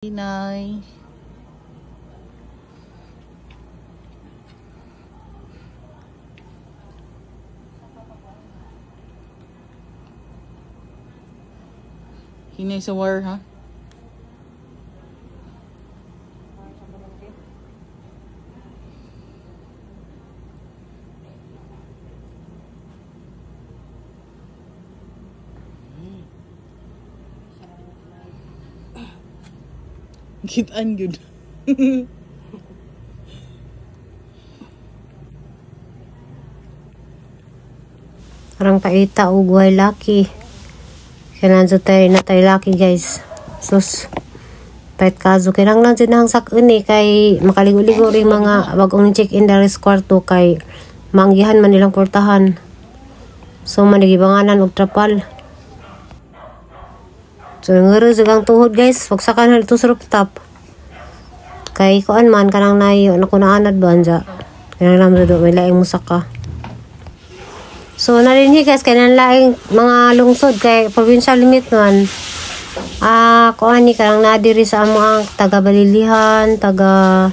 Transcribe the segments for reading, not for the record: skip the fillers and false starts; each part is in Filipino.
Inay. Hinay sa wire, ha? Kitaan good. Parang paita o guhay laki. Kailangan tayo na tayo laki guys. Sus. Pait kaso. Kailangan din ang sakun kay makaligo-ligo rin mga bagong check-in dari kwarto kay manggihan man nilang portahan. So manigibanganan og trapal. So ngero sigang tuhod guys. Pagsakan na ito sa rooftop. Kay kuan man kanang nayo na kunaanad ba anja. Kaya naman do may laing musaka. So narinhi guys kay nang laing mga lungsod kay provincial limit man. Kuan ni kanang nadiri sa amo ang taga Balilihan, taga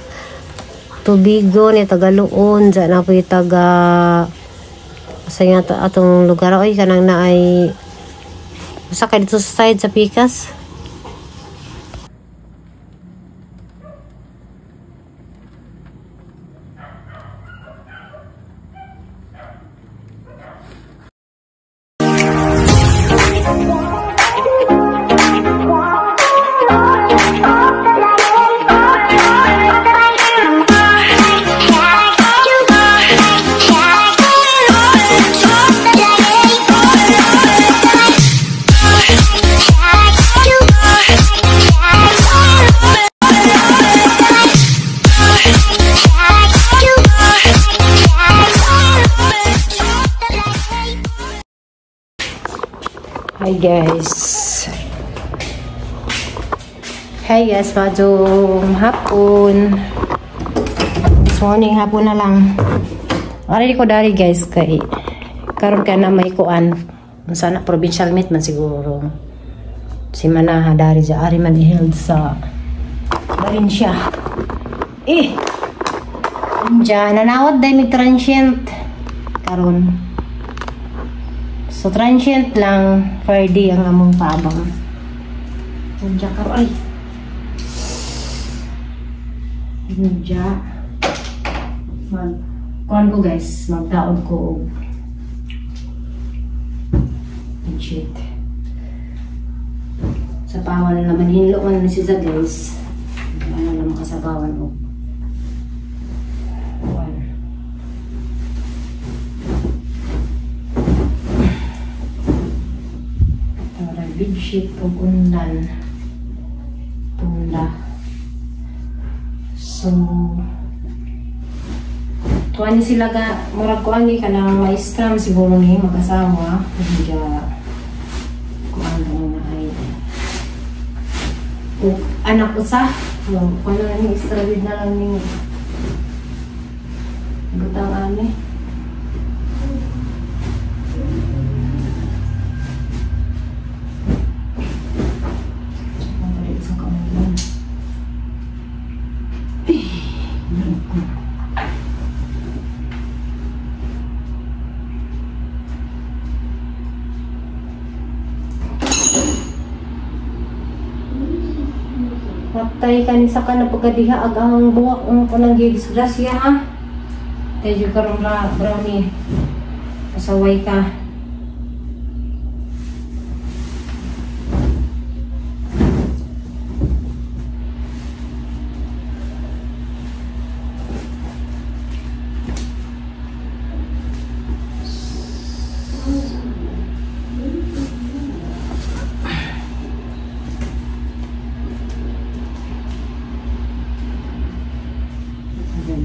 Tubigo ni taga Luon, sa na poy taga sa atong lugar oy kanang naay sa kay dito sa side sa Pikas. Hi guys, madong hapon. This morning hapon na lang. Ari ko dari guys kay karon ka na may kuan. Sana provincial meet man siguro. Si Manaha dari sa ari man held sa Valencia. Diyan nanawad dai mig transient karon. So transient lang Friday ang among paabang. Diyan ka ay. Diyan. Kuan ko guys, magtaod ko. Shit. Sa pawan na naman hinlo man ni siya guys. Ano naman kasabawan o. Big sheet o undan tunda. So tuwan sila ka murag ko ani ka ng maestram siguro ni magkasama kaya kuan na ay anak ko sa kung ano ni extravid na lang ni gutang ani. Patay ka ni sa ka na pagkadiha agang buwak ang kanang disgrasya ha. Tayo karon ra brownie. Pasaway ka.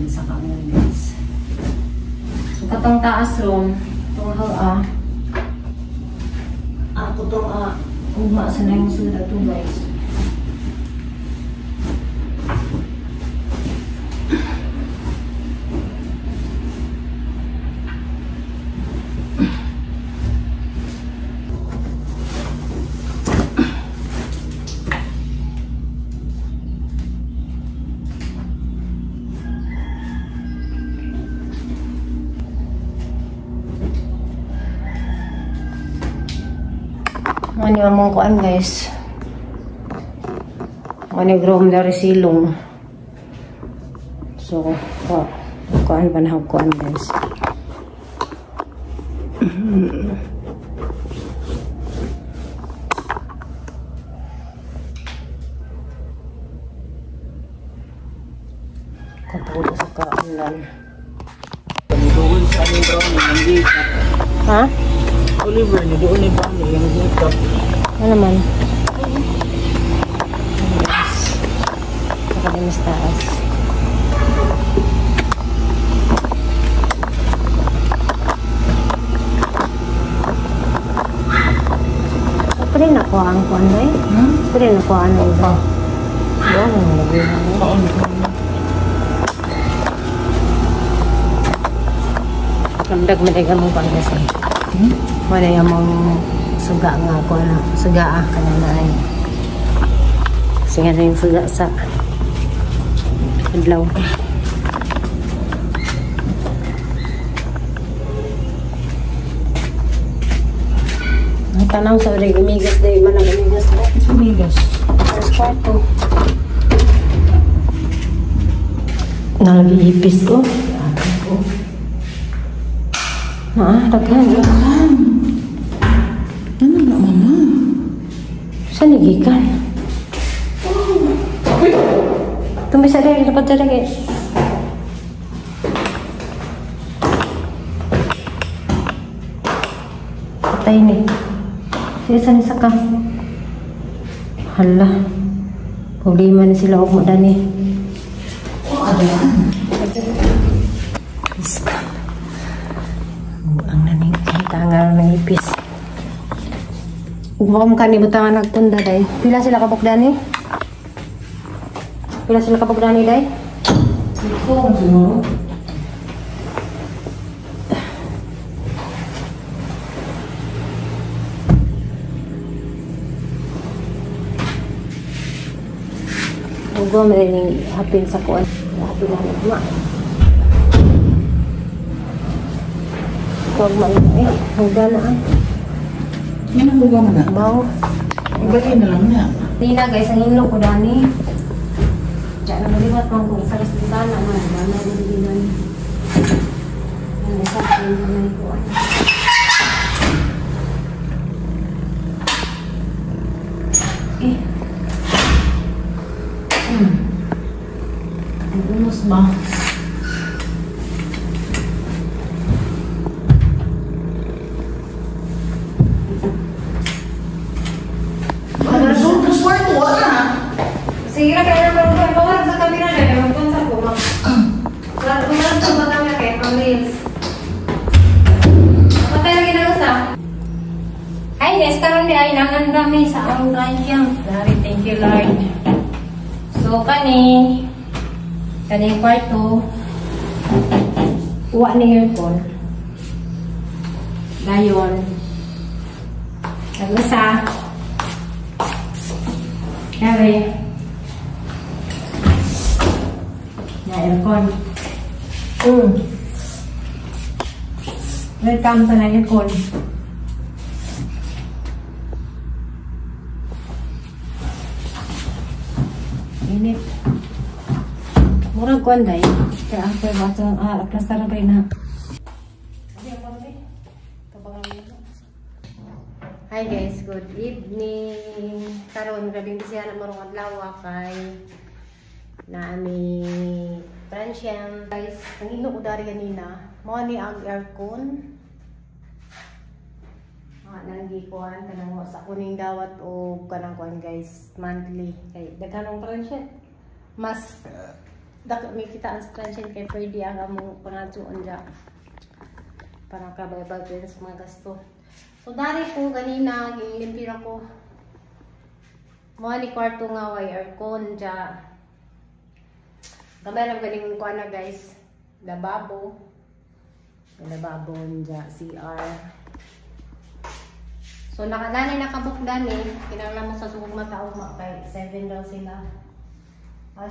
Sa kamay guys. So katong taas ron, itong ako itong uma sa na yung sulat ito guys. Ano yung mong kuan guys? Ano yung room dari silong. So, kuan pa na kuan guys. Kapulo sa kaanan. Doon sa aming brownie, yung gate. Ha? Oliver, doon ni brownie, yung gate. Ano naman? Nakalimis taas. Pwede na ko ang kuan ba eh? Pwede na ko ano ba? Yan ang nalagyan na. Kamdag madagang mong kuan kasi. Wala yung mong suga nga ko na. Suga ka na na ay. Kasi nga na yung suga sa adlaw. Ang tanong sa ulit, umigas na yung manang umigas na. Umigas. Alas kwarto. Nalagi-ipis ko. Daghan. Ano na, mama? Saan nagikan? Tumbisa rin, dapat sa lagi. Patay ni. Saan isa ka? Hala. Problema na sila huwag mo dani. Ang naning tangal ng ipis. Huwag ka ni butangan nagtunda day. Pila sila kabuk dani? Pila sila kabuk dani day? Ito, siguro. Huwag mo rin hapin sa kuwan. Hapin na nagma. Huwag mo rin. Huwag na ah. Yan ang lugaw na. Baw. Ibalik na lang na. Hindi na guys, ang inlo ko dani. Diyan na maliwat mo kung isa sa bintana man. Bana mo din man. Ang isa sa bintana ko. Ang unos ba? Sige na kaya naman ko. Bawal sa kamera na. Ewan ko sa ko. Umalas ko ba kami kaya pang reels. Patay lagi na usa. Ay guys, karon di ay naman dami sa ang rankyang. Dari, thank you Lord. So kani kwarto. Uwa ni aircon. Dayon. Nag-usa. Kari. Na aircon. Welcome sa na aircon. Init. Murag kuan day. Kaya ako ay baso kasara pa na. Hi guys, good evening. Karon gabing bisihan na marong adlaw kay na ami Francian. Guys, ang ino ko dari kanina, mo ni ang aircon. Nanggi kuan kanang sa kuning dawat o kanang kuan guys, monthly kay daghanong Francian. Mas may kita ang Francian kay Freddy ang among pangadtuon dya. Para kabaybag din sa mga gasto. So dari ko ganina gilimpira ko. Mo ni kwarto nga way aircon dya. Gamay lang galing ko na guys. Lababo. Lababo dya CR. So nakanani nakabuk dani. Kinahanglan mo sa sugog mataog kay 7 daw sila.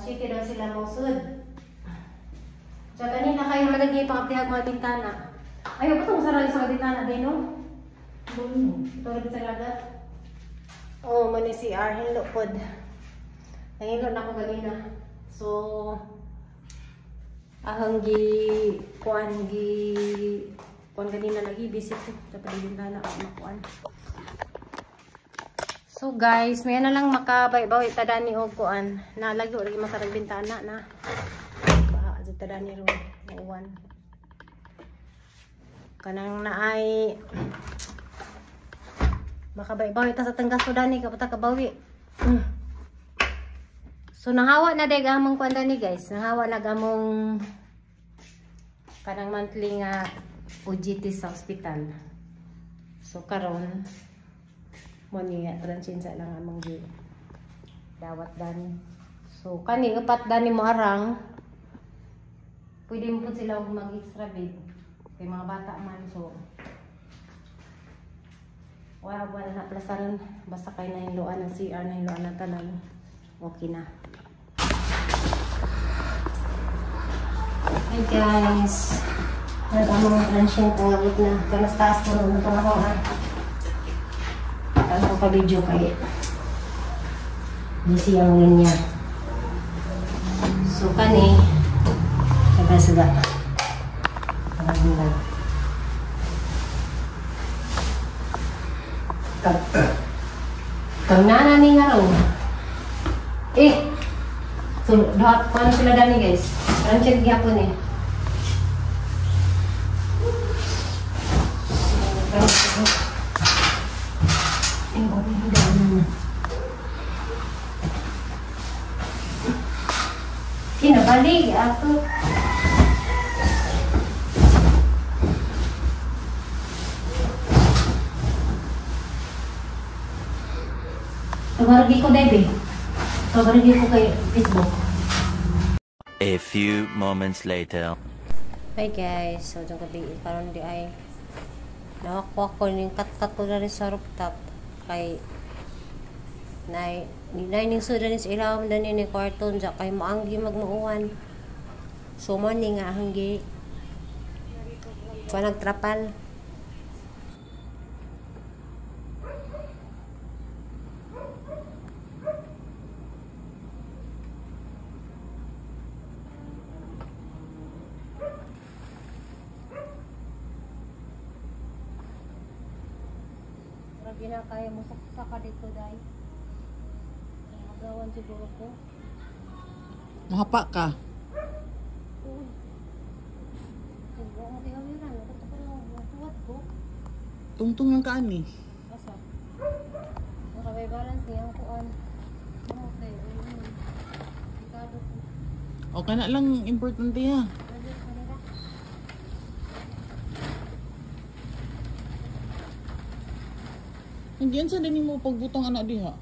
City daw sila mo sud. So ganina kayo malagi pangapihag mga bintana. Ayaw ba itong sarali sa bintana din no? Tulad sa lagat. Oh, mani si Arhelo pod. Nangilo na ako galina. So ahang kuan ganina lagi visit ko dapat din na makuan. So guys, may na lang makabay-bawi tadani og kuan. Nalagyo lagi masarag bintana na. Baha sa tadani ro uwan. Kanang naay makabay-bawi ta sa tenggas ko dani kapata kabawi. So nahawa na day gamong kuan dani guys. Nahawa na gamong kanang monthly nga OGT sa hospital. So karon mo niya transinsa lang among gi dawat dani. So kani upat dani mo arang pwede mo pud sila mag extra bed kay mga bata man. So wala na plasaran basta kay na hiluan ng CR na hiluan na tanan okay na. Hey guys, nag-among transient ang abot na kanas taas ko nung itong ako ang pa-video kay busy ang linya. So kani saga-saga pagkagulan kang nana ni nga raw so dapat paano sila dani guys transient gyapon kinabalik ako. Tabaragi ko dahil tabaragi ko kay Facebook. A few moments later. Hi guys, so itong gabi karon di ay nakakuha ko ng kat-kat ko na rin sa rooftop kay ning sudan is ilawom dan ni kwarton ja kay maanggi magmuuwan. So man ni nga hanggi pa nagtrapal. Grabe na kaya mo sa dito dai. Gawan siguro ko. Mahapa ka. Tungtong yung kaani. Asa? Nakabay balance niya ang kuan. Okay. O kana lang importante ha. Hindi yan sa din mo pagbutang anak diha.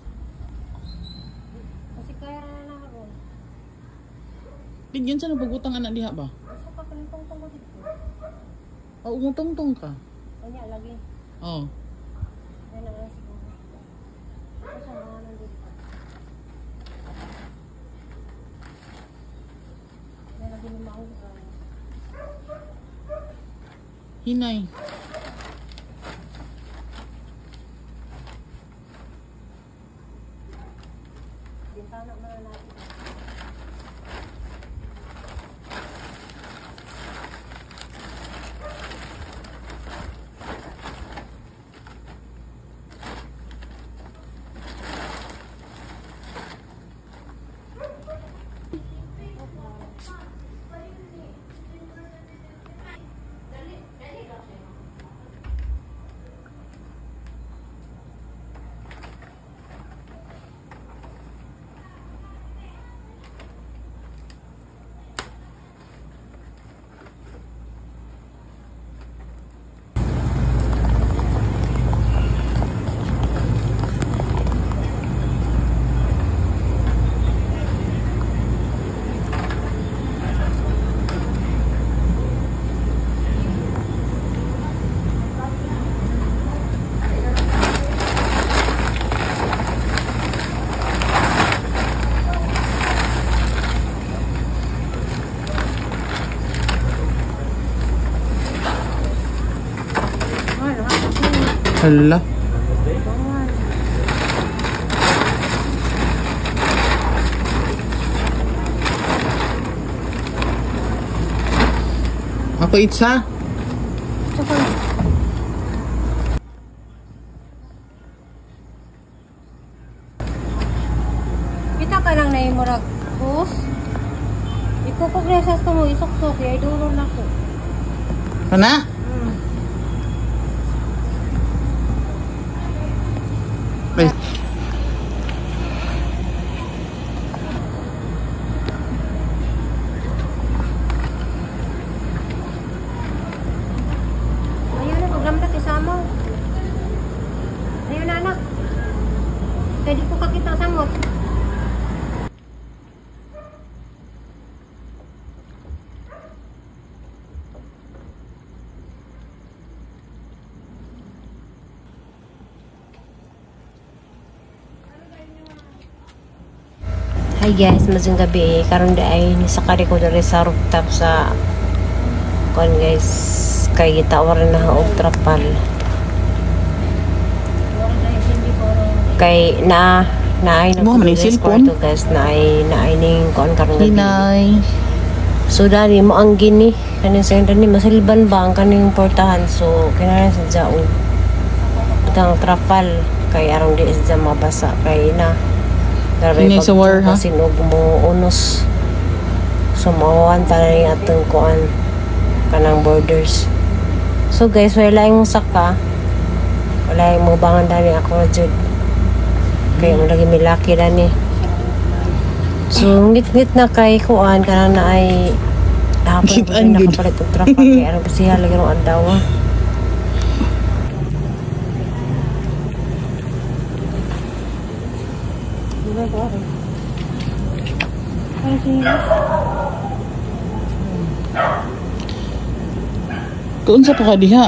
Kaya na ako. Tigyan sa nagbutang anak diha ba? Gusto ka tong dito. O umutong-tong ka. Kanya lagi. Oh. Yan na lang siguro. Kasi mga nandito. Yan lagi ni Maong. Hinay. Bintana na natin. Hala. Ako itsa. Tsaka. Kita ka lang na yung murag bus. Ikukog na sa mo, isok-sok, ay dulo na ko. Kana? Ay, Ayaw na, paglamdat isama. Ayaw na anak. Kaya di ko kakita samot. Hi guys, mazing gabi. Karon di ay nisakari ko diri sa rooftop sa kon guys. Kay gitawaran na og trapal. Kay naay na Mo, man yung cellphone? kwarto guys, naay ning kon karon gabi. hinay. So dali mo ang gini kaning sender ni masilban ba ang kaning portahan, so kinahanglan sa jaog itang trapal kay aron di sa mabasa kay na Ini sa war, ha? sinog mo unos, so mawawan ta na yung atong kuan kanang borders. So guys, wala yung saka, wala yung mubangan dani ako jud kaya mo lagi milaki dani. So ngit-ngit na kay kuan kanang na ay hapon Ngit ko ang good. nakapalit og trapa kay aron siya lagi rong adlaw. Kung sa pa ka diha?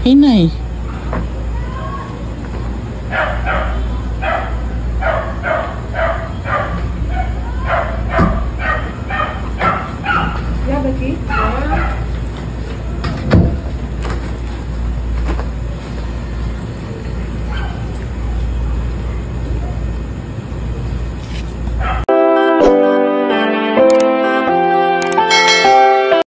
Hinay.